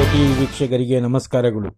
ವಿಜಯ TV ವೀಕ್ಷಕರಿಗೆ ನಮಸ್ಕಾರಗಳು.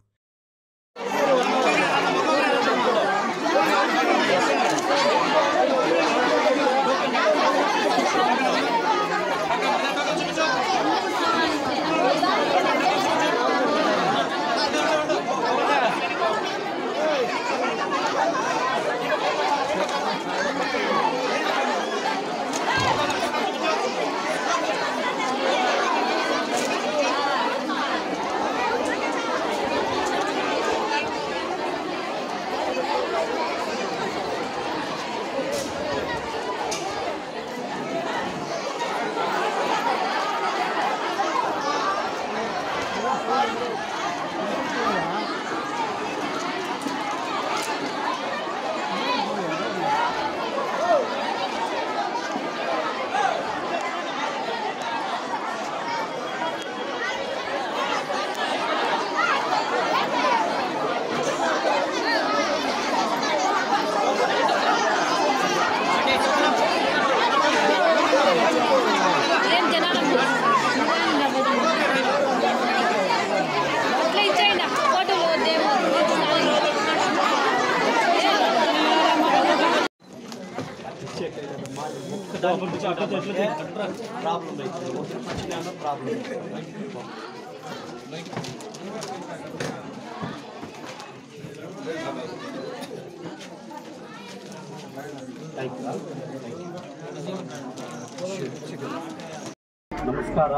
ನಮಸ್ಕಾರ.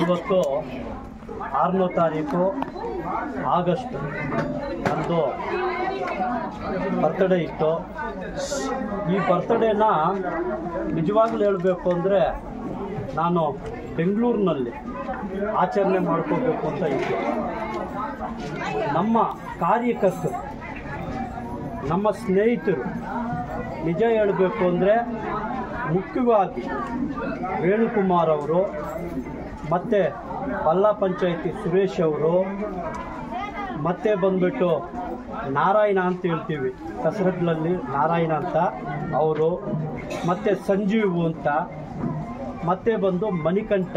ಇವತ್ತು 6ನೇ ತಾರೀಕು ಆಗಸ್ಟ್ ನಂದು ಬರ್ತ್ಡೇ ಇತ್ತು. ಈ ಬರ್ತ್ಡೇನ ನಿಜವಾಗ್ಲೂ ಹೇಳಬೇಕು ಅಂದರೆ ನಾನು ಬೆಂಗಳೂರಿನಲ್ಲಿ ಆಚರಣೆ ಮಾಡ್ಕೋಬೇಕು ಅಂತ ಇತ್ತು. ನಮ್ಮ ಕಾರ್ಯಕರ್ತರು, ನಮ್ಮ ಸ್ನೇಹಿತರು, ನಿಜ ಹೇಳಬೇಕು ಅಂದರೆ ಮುಖ್ಯವಾಗಿ ವೇಣುಕುಮಾರ್ ಅವರು ಮತ್ತು ಪಲ್ಲಾ ಪಂಚಾಯಿತಿ ಸುರೇಶ್ ಅವರು, ಮತ್ತೆ ಬಂದ್ಬಿಟ್ಟು ನಾರಾಯಣ ಅಂತ ಹೇಳ್ತೀವಿ ಕಸರಟ್ಲಲ್ಲಿ ನಾರಾಯಣ ಅಂತ ಅವರು, ಮತ್ತು ಸಂಜೀವು ಅಂತ, ಮತ್ತೆ ಬಂದು ಮಣಿಕಂಠ,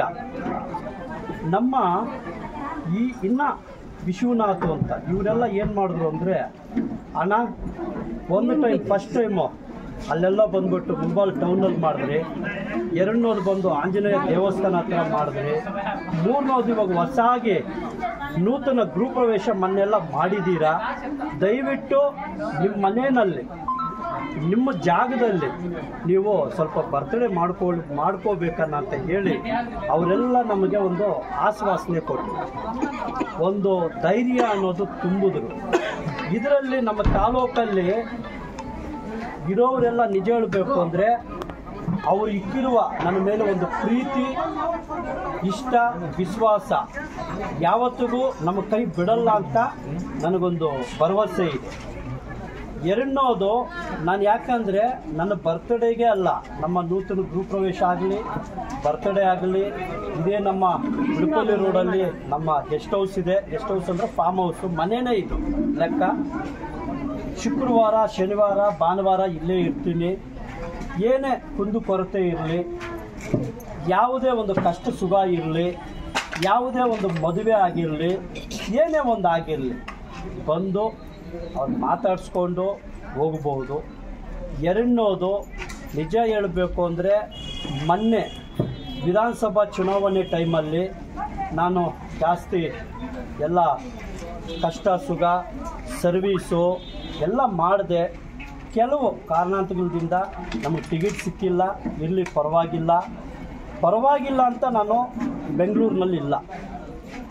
ನಮ್ಮ ಈ ಇನ್ನು ವಿಶ್ವನಾಥ್ ಅಂತ, ಇವರೆಲ್ಲ ಏನು ಮಾಡಿದ್ರು ಅಂದರೆ ಅಣ್ಣ ಒಂದು ಟೈಮ್ ಫಸ್ಟ್ ಟೈಮು ಅಲ್ಲೆಲ್ಲ ಬಂದ್ಬಿಟ್ಟು ಮುಂಬಾಲ್ ಟೌನಲ್ಲಿ ಮಾಡಿದ್ರಿ, 2 ಬಂದು ಆಂಜನೇಯ ದೇವಸ್ಥಾನ ಹತ್ರ ಮಾಡಿದ್ರಿ, 3 ಇವಾಗ ಹೊಸಾಗಿ ನೂತನ ಗೃಹಪ್ರವೇಶ ಮನೆಯೆಲ್ಲ ಮಾಡಿದ್ದೀರಾ. ದಯವಿಟ್ಟು ನಿಮ್ಮ ಮನೆಯಲ್ಲಿ ನಿಮ್ಮ ಜಾಗದಲ್ಲಿ ನೀವು ಸ್ವಲ್ಪ ಬರ್ತ್ಡೇ ಮಾಡ್ಕೋಬೇಕನ್ನ ಅಂತ ಹೇಳಿ ಅವರೆಲ್ಲ ನಮಗೆ ಒಂದು ಆಶ್ವಾಸನೆ ಕೊಟ್ಟರು, ಒಂದು ಧೈರ್ಯ ಅನ್ನೋದು ತುಂಬಿದ್ರು. ಇದರಲ್ಲಿ ನಮ್ಮ ತಾಲೂಕಲ್ಲಿ ಇರೋರೆಲ್ಲ ನಿಜ ಹೇಳಬೇಕು ಅಂದರೆ ಅವರು ಇಕ್ಕಿರುವ ನನ್ನ ಮೇಲೆ ಒಂದು ಪ್ರೀತಿ, ಇಷ್ಟ, ವಿಶ್ವಾಸ ಯಾವತ್ತಿಗೂ ನಮ್ಮ ಕೈ ಬಿಡಲ್ಲ ಅಂತ ನನಗೊಂದು ಭರವಸೆ ಇದೆ. 2ನೇದು, ನಾನು ಯಾಕಂದರೆ ನನ್ನ ಬರ್ತ್ಡೇಗೆ ಅಲ್ಲ, ನಮ್ಮ ನೂತನ ಗೃಹಪ್ರವೇಶ ಆಗಲಿ, ಬರ್ತ್ಡೇ ಆಗಲಿ, ಇದೇ ನಮ್ಮ ಉಡುಪಲ್ಲಿ ರೋಡಲ್ಲಿ ನಮ್ಮ ಗೆಸ್ಟ್ ಹೌಸ್ ಇದೆ. ಗೆಸ್ಟ್ ಹೌಸ್ ಅಂದರೆ ಫಾರ್ಮ್ ಹೌಸು, ಮನೆಯೇ ಇದು ಲೆಕ್ಕ. ಶುಕ್ರವಾರ, ಶನಿವಾರ, ಭಾನುವಾರ ಇಲ್ಲೇ ಇರ್ತೀನಿ. ಏನೇ ಕುಂದು ಕೊರತೆ ಇರಲಿ, ಯಾವುದೇ ಒಂದು ಕಷ್ಟ ಸುಖ ಇರಲಿ, ಯಾವುದೇ ಒಂದು ಮದುವೆ ಆಗಿರಲಿ, ಏನೇ ಒಂದು ಆಗಿರಲಿ, ಬಂದು ಅವ್ರು ಮಾತಾಡಿಸ್ಕೊಂಡು ಹೋಗ್ಬೋದು. 2ನೇದು, ನಿಜ ಹೇಳಬೇಕು ಅಂದರೆ ಮೊನ್ನೆ ವಿಧಾನಸಭಾ ಚುನಾವಣೆ ಟೈಮಲ್ಲಿ ನಾನು ಜಾಸ್ತಿ ಎಲ್ಲ ಕಷ್ಟ ಸುಖ ಸರ್ವೀಸು ಎಲ್ಲ ಮಾಡಿದೆ. ಕೆಲವು ಕಾರಣಾಂತರದಿಂದ ನಮಗೆ ಟಿಕೆಟ್ ಸಿಕ್ಕಿಲ್ಲ. ಇರಲಿ, ಪರವಾಗಿಲ್ಲ ಅಂತ ನಾನು ಬೆಂಗಳೂರಿನಲ್ಲಿಲ್ಲ.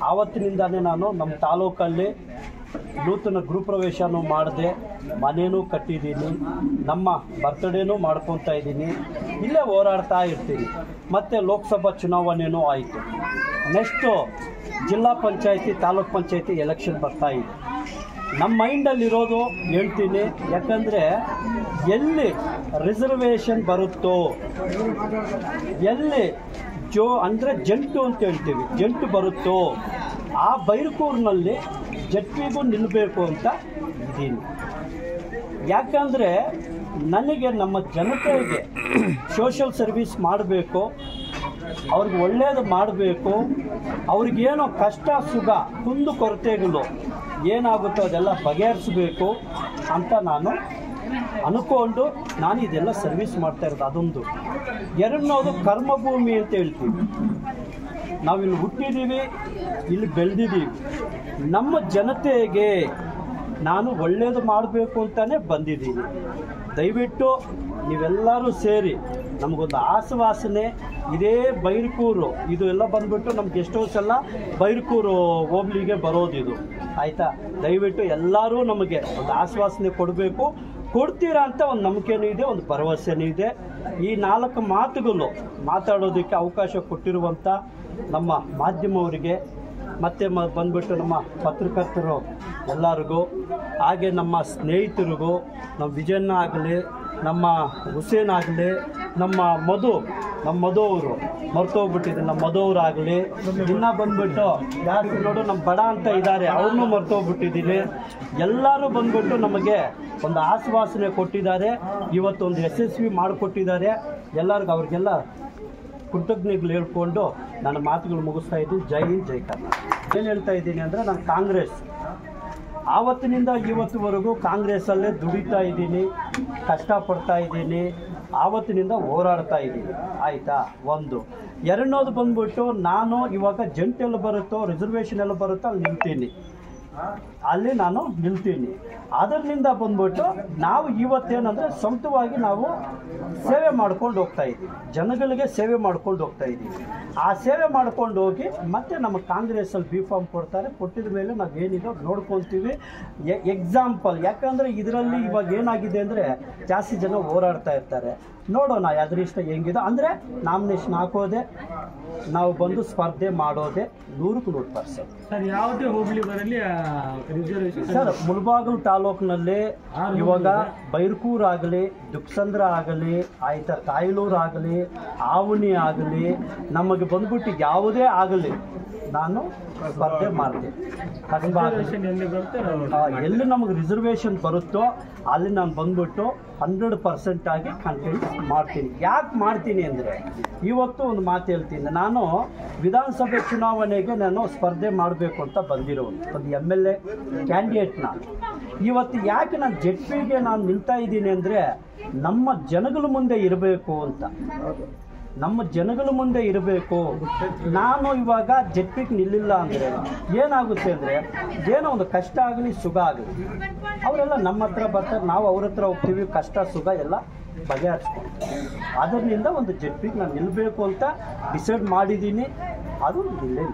ಆವತ್ತಿನಿಂದಲೇ ನಾನು ನಮ್ಮ ತಾಲೂಕಲ್ಲಿ ನೂತನ ಗೃಹಪ್ರವೇಶನೂ ಮಾಡಿದೆ, ಮನೇನೂ ಕಟ್ಟಿದ್ದೀನಿ, ನಮ್ಮ ಬರ್ತ್ಡೇನೂ ಮಾಡ್ಕೊತಾ ಇದ್ದೀನಿ, ಇಲ್ಲೇ ಹೋರಾಡ್ತಾ ಇರ್ತೀನಿ. ಮತ್ತು ಲೋಕಸಭಾ ಚುನಾವಣೆಯೂ ಆಯಿತು. ನೆಕ್ಸ್ಟು ಜಿಲ್ಲಾ ಪಂಚಾಯಿತಿ, ತಾಲೂಕ್ ಪಂಚಾಯಿತಿ ಎಲೆಕ್ಷನ್ ಬರ್ತಾ ಇದೆ. ನಮ್ಮ ಮೈಂಡಲ್ಲಿರೋದು ಹೇಳ್ತೀನಿ, ಯಾಕಂದರೆ ಎಲ್ಲಿ ರಿಸರ್ವೇಷನ್ ಬರುತ್ತೋ, ಎಲ್ಲಿ ಅಂದರೆ ಜಂಟು ಅಂತ ಹೇಳ್ತೀವಿ, ಜಂಟು ಬರುತ್ತೋ ಆ ಬೈರಕೂರಿನಲ್ಲಿ ಜಟ್ವಿಗೂ ನಿಲ್ಲಬೇಕು ಅಂತ ಇದ್ದೀನಿ. ಯಾಕಂದರೆ ನನಗೆ ನಮ್ಮ ಜನತೆಗೆ ಸೋಷಿಯಲ್ ಸರ್ವಿಸ್ ಮಾಡಬೇಕು, ಅವ್ರಿಗೆ ಒಳ್ಳೆಯದು ಮಾಡಬೇಕು. ಅವ್ರಿಗೇನೋ ಕಷ್ಟ ಸುಖ ಕುಂದು ಕೊರತೆಗಳು ಏನಾಗುತ್ತೋ ಅದೆಲ್ಲ ಬಗೆಹರಿಸಬೇಕು ಅಂತ ನಾನು ಅನ್ಕೊಂಡು ನಾನು ಇದೆಲ್ಲ ಸರ್ವಿಸ್ ಮಾಡ್ತಾ ಇರೋದು. ಅದೊಂದು. ಎರಡನೇದು ಕರ್ಮಭೂಮಿ ಅಂತ ಹೇಳ್ತೀವಿ. ನಾವಿಲ್ಲಿ ಹುಟ್ಟಿದ್ದೀವಿ, ಇಲ್ಲಿ ಬೆಳೆದಿದ್ದೀವಿ. ನಮ್ಮ ಜನತೆಗೆ ನಾನು ಒಳ್ಳೆಯದು ಮಾಡಬೇಕು ಅಂತಲೇ ಬಂದಿದ್ದೀನಿ. ದಯವಿಟ್ಟು ನೀವೆಲ್ಲರೂ ಸೇರಿ ನಮಗೊಂದು ಆಶ್ವಾಸನೆ. ಇದೇ ಬೈರಕೂರು ಇದು ಎಲ್ಲ ಬಂದುಬಿಟ್ಟು ನಮ್ಗೆ ಎಷ್ಟೋ ಸಲ ಬೈರಕೂರು ಹೋಬ್ಳಿಗೆ ಬರೋದಿದು, ಆಯಿತಾ? ದಯವಿಟ್ಟು ಎಲ್ಲರೂ ನಮಗೆ ಒಂದು ಆಶ್ವಾಸನೆ ಕೊಡಬೇಕು. ಕೊಡ್ತೀರಾ ಅಂತ ಒಂದು ನಂಬಿಕೆನೂ ಇದೆ, ಒಂದು ಭರವಸೆನೂ ಇದೆ. ಈ 4 ಮಾತುಗಳು ಮಾತಾಡೋದಕ್ಕೆ ಅವಕಾಶ ಕೊಟ್ಟಿರುವಂಥ ನಮ್ಮ ಮಾಧ್ಯಮವರಿಗೆ ಮತ್ತು ಬಂದುಬಿಟ್ಟು ನಮ್ಮ ಪತ್ರಕರ್ತರು ಎಲ್ಲರಿಗೂ, ಹಾಗೆ ನಮ್ಮ ಸ್ನೇಹಿತರಿಗೂ, ನಮ್ಮ ವಿಜಯಣ್ಣ ಆಗಲಿ, ನಮ್ಮ ಹುಸೇನ್ ಆಗಲಿ, ನಮ್ಮ ಮಧು ಅವರು ಮರ್ತೋಗ್ಬಿಟ್ಟಿದೆ, ನಮ್ಮ ಮಧು ಅವರಾಗಲಿ, ಇನ್ನೂ ಬಂದುಬಿಟ್ಟು ಯಾರು ನೋಡು ನಮ್ಮ ಬಡ ಅಂತ ಇದ್ದಾರೆ, ಅವ್ರನ್ನೂ ಮರ್ತೋಗ್ಬಿಟ್ಟಿದ್ದೀನಿ. ಎಲ್ಲರೂ ಬಂದುಬಿಟ್ಟು ನಮಗೆ ಒಂದು ಆಶ್ವಾಸನೆ ಕೊಟ್ಟಿದ್ದಾರೆ, ಇವತ್ತು ಒಂದು ಯಶಸ್ವಿ ಮಾಡಿಕೊಟ್ಟಿದ್ದಾರೆ. ಎಲ್ಲರಿಗೂ ಅವ್ರಿಗೆಲ್ಲ ಕೃತಜ್ಞತೆಗಳು ಹೇಳ್ಕೊಂಡು ನನ್ನ ಮಾತುಗಳು ಮುಗಿಸ್ತಾ ಇದ್ದೀನಿ. ಜೈ ಹಿಂದ್, ಜೈ ಕರ್ನಾಟಕ. ಏನು ಹೇಳ್ತಾ ಇದ್ದೀನಿ ಅಂದರೆ, ನಾನು ಕಾಂಗ್ರೆಸ್ ಆವತ್ತಿನಿಂದ ಇವತ್ತುವರೆಗೂ ಕಾಂಗ್ರೆಸ್ಸಲ್ಲೇ ದುಡಿತಾ ಇದ್ದೀನಿ, ಕಷ್ಟಪಡ್ತಾ ಇದ್ದೀನಿ, ಆವತ್ತಿನಿಂದ ಹೋರಾಡ್ತಾ ಇದ್ದೀನಿ, ಆಯಿತಾ? ಒಂದು. ಎರಡನೇದು ಬಂದ್ಬಿಟ್ಟು ನಾನು ಇವಾಗ ಜಂಟ್ ಎಲ್ಲ ಬರುತ್ತೋ ರಿಸರ್ವೇಷನ್ ಎಲ್ಲ ಬರುತ್ತೋ ಅಲ್ಲಿ ಅಲ್ಲಿ ನಾನು ನಿಲ್ತೀನಿ. ಅದರಿಂದ ಬಂದ್ಬಿಟ್ಟು ನಾವು ಇವತ್ತೇನಂದರೆ ಸ್ವಂತವಾಗಿ ನಾವು ಸೇವೆ ಮಾಡ್ಕೊಂಡು ಹೋಗ್ತಾ ಇದ್ದೀವಿ, ಜನಗಳಿಗೆ ಸೇವೆ ಮಾಡ್ಕೊಂಡು ಹೋಗ್ತಾ ಇದ್ದೀವಿ. ಆ ಸೇವೆ ಮಾಡ್ಕೊಂಡು ಹೋಗಿ ಮತ್ತೆ ನಮ್ಮ ಕಾಂಗ್ರೆಸ್ಸಲ್ಲಿ ಬಿ ಫಾರ್ಮ್ ಕೊಡ್ತಾರೆ, ಕೊಟ್ಟಿದ ಮೇಲೆ ನಾವು ಏನಿದೆ ನೋಡ್ಕೊತೀವಿ. ಎಕ್ಸಾಂಪಲ್ ಯಾಕಂದರೆ ಇದರಲ್ಲಿ ಇವಾಗ ಏನಾಗಿದೆ ಅಂದರೆ ಜಾಸ್ತಿ ಜನ ಹೋರಾಡ್ತಾ ಇರ್ತಾರೆ. ನೋಡೋಣ ಅದೃಷ್ಟ ಹೆಂಗಿದೆ ಅಂದರೆ ನಾಮಿನೇಷನ್ ಹಾಕೋದೆ, ನಾವು ಬಂದು ಸ್ಪರ್ಧೆ ಮಾಡೋದೆ 100% ಸರ್. ಯಾವುದೇ ಹೋಗ್ಲಿ ಬರಲಿ ರಿಸರ್ವೇಷನ್ ಸರ್. ಮುಳಬಾಗಿಲು ತಾಲೂಕಿನಲ್ಲಿ ಇವಾಗ ಬೈರಕೂರು ಆಗಲಿ, ದುಕ್ಸಂದ್ರ ಆಗಲಿ, ಆಯ್ತಾ, ತಾಯ್ಲೂರು ಆಗಲಿ, ಆವಣಿ ಆಗಲಿ, ನಮಗೆ ಬಂದ್ಬಿಟ್ಟು ಯಾವುದೇ ಆಗಲಿ ನಾನು ಸ್ಪರ್ಧೆ ಮಾಡ್ತೀನಿ. ಎಲ್ಲಿ ನಮಗೆ ರಿಸರ್ವೇಷನ್ ಬರುತ್ತೋ ಅಲ್ಲಿ ನಾನು ಬಂದ್ಬಿಟ್ಟು 100% ಆಗಿ ಕಂಟೆಂಟ್ ಮಾಡ್ತೀನಿ. ಯಾಕೆ ಮಾಡ್ತೀನಿ ಅಂದರೆ, ಇವತ್ತು ಒಂದು ಮಾತು ಹೇಳ್ತೀನಿ. ನಾನು ವಿಧಾನಸಭೆ ಚುನಾವಣೆಗೆ ನಾನು ಸ್ಪರ್ಧೆ ಮಾಡಬೇಕು ಅಂತ ಬಂದಿರೋನು, ಒಂದು MLA ಕ್ಯಾಂಡಿಡೇಟ್ ನಾನು. ಇವತ್ತು ಯಾಕೆ ನಾನು ಜೆಡ್ಪಿಗೆ ನಾನು ನಿಲ್ತಾ ಇದ್ದೀನಿ ಅಂದರೆ, ನಮ್ಮ ಜನಗಳ ಮುಂದೆ ಇರಬೇಕು ಅಂತ, ನಮ್ಮ ಜನಗಳ ಮುಂದೆ ಇರಬೇಕು. ನಾನು ಇವಾಗ ಜೆಡ್ಪಿಗೆ ನಿಲ್ಲಿಲ್ಲ ಅಂದರೆ ಏನಾಗುತ್ತೆ ಅಂದರೆ, ಏನೋ ಒಂದು ಕಷ್ಟ ಆಗಲಿ ಸುಖ ಆಗಲಿ ಅವರೆಲ್ಲ ನಮ್ಮ ಹತ್ರ ಬರ್ತಾರೆ, ನಾವು ಅವ್ರ ಹತ್ರ ಹೋಗ್ತೀವಿ, ಕಷ್ಟ ಸುಖ ಎಲ್ಲ ಬಗೆಹರಿಸ್ಕೊಳ್ತೀವಿ. ಅದರಿಂದ ಒಂದು ಜೆಡ್ಪಿಗೆ ನಾನು ನಿಲ್ಲಬೇಕು ಅಂತ ಡಿಸೈಡ್ ಮಾಡಿದ್ದೀನಿ. ಅದು ನಿಲ್ಲೇ.